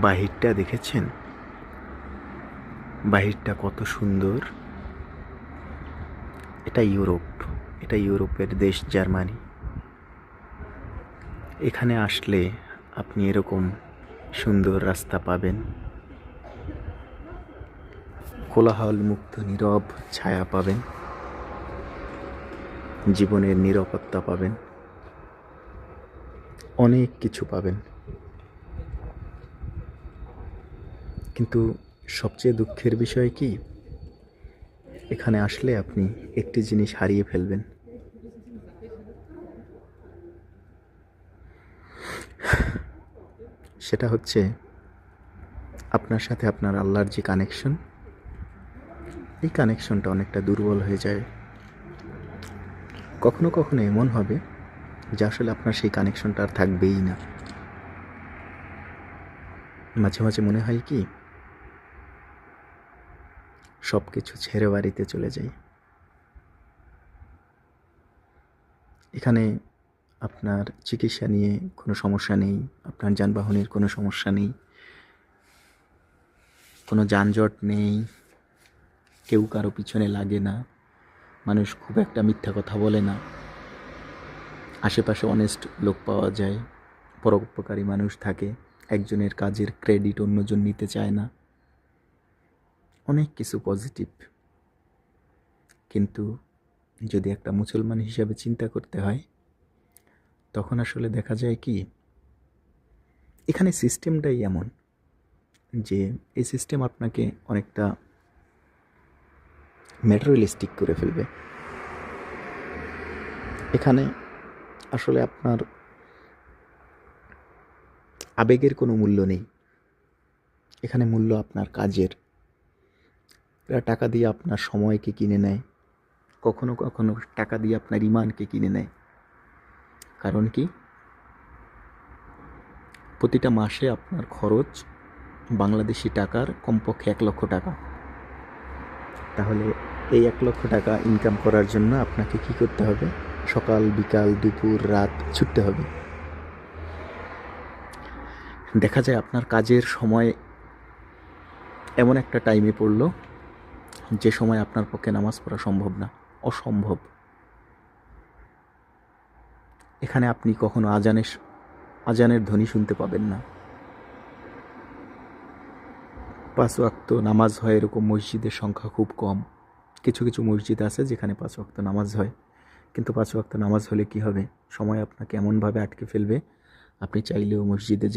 বাহিরটা দেখেছেন? বাহিরটা কত সুন্দর। এটা ইউরোপ, এটা ইউরোপের দেশ জার্মানি। এখানে আসলে আপনি এরকম সুন্দর রাস্তা পাবেন, কোলাহল মুক্ত নীরব ছায়া পাবেন, জীবনের নিরাপত্তা পাবেন, অনেক কিছু পাবেন। কিন্তু সবচেয়ে দুঃখের বিষয় কি, এখানে আসলে আপনি একটি জিনিস হারিয়ে ফেলবেন। সেটা হচ্ছে আপনার সাথে আপনার আল্লাহর যে কানেকশন, এই কানেকশনটা অনেকটা দুর্বল হয়ে যায়। কখনো কখনো এমন হবে যে আসলে আপনার সেই কানেকশনটা আর থাকবেই না। মাঝে মাঝে মনে হয় কি, সব কিছু ছেড়ে বাড়িতে চলে যাই। এখানে আপনার চিকিৎসা নিয়ে কোনো সমস্যা নেই, আপনার যানবাহনের কোনো সমস্যা নেই, কোনো যানজট নেই, কেউ কারো পিছনে লাগে না, মানুষ খুব একটা মিথ্যা কথা বলে না, আশেপাশে অনেস্ট লোক পাওয়া যায়, পরোপকারী মানুষ থাকে, একজনের কাজের ক্রেডিট অন্যজন নিতে চায় না, অনেক কিছু পজিটিভ। কিন্তু যদি একটা মুসলমান হিসাবে চিন্তা করতে হয়, তখন আসলে দেখা যায় কি, এখানে সিস্টেমটাই এমন যে এই সিস্টেম আপনাকে অনেকটা ম্যাটেরিয়ালিস্টিক করে ফেলবে। এখানে আসলে আপনার আবেগের কোনো মূল্য নেই, এখানে মূল্য আপনার কাজের। এরা টাকা দিয়ে আপনার সময়কে কিনে নেয়, কখনো কখনো টাকা দিয়ে আপনার ইমানকে কিনে নেয়। কারণ কি, প্রতিটা মাসে আপনার খরচ বাংলাদেশি টাকার কমপক্ষে 1 লক্ষ টাকা। তাহলে এই 1 লক্ষ টাকা ইনকাম করার জন্য আপনাকে কি করতে হবে? সকাল বিকাল দুপুর রাত ছুটতে হবে। দেখা যায় আপনার কাজের সময় এমন একটা টাইমে পড়লো যে সময় আপনার পক্ষে নামাজ পড়া সম্ভব না, অসম্ভব। এখানে আপনি কখনো আজানের ধ্বনি শুনতে পাবেন না। 5 ওয়াক্ত নামাজ হয় এরকম মসজিদের সংখ্যা খুব কম। কিছু কিছু মসজিদ আছে যেখানে 5 ওয়াক্ত নামাজ হয়, কিন্তু 5 ওয়াক্ত নামাজ হলে কি হবে, সময় আপনাকে এমনভাবে আটকে ফেলবে, আপনি চাইলেও মসজিদে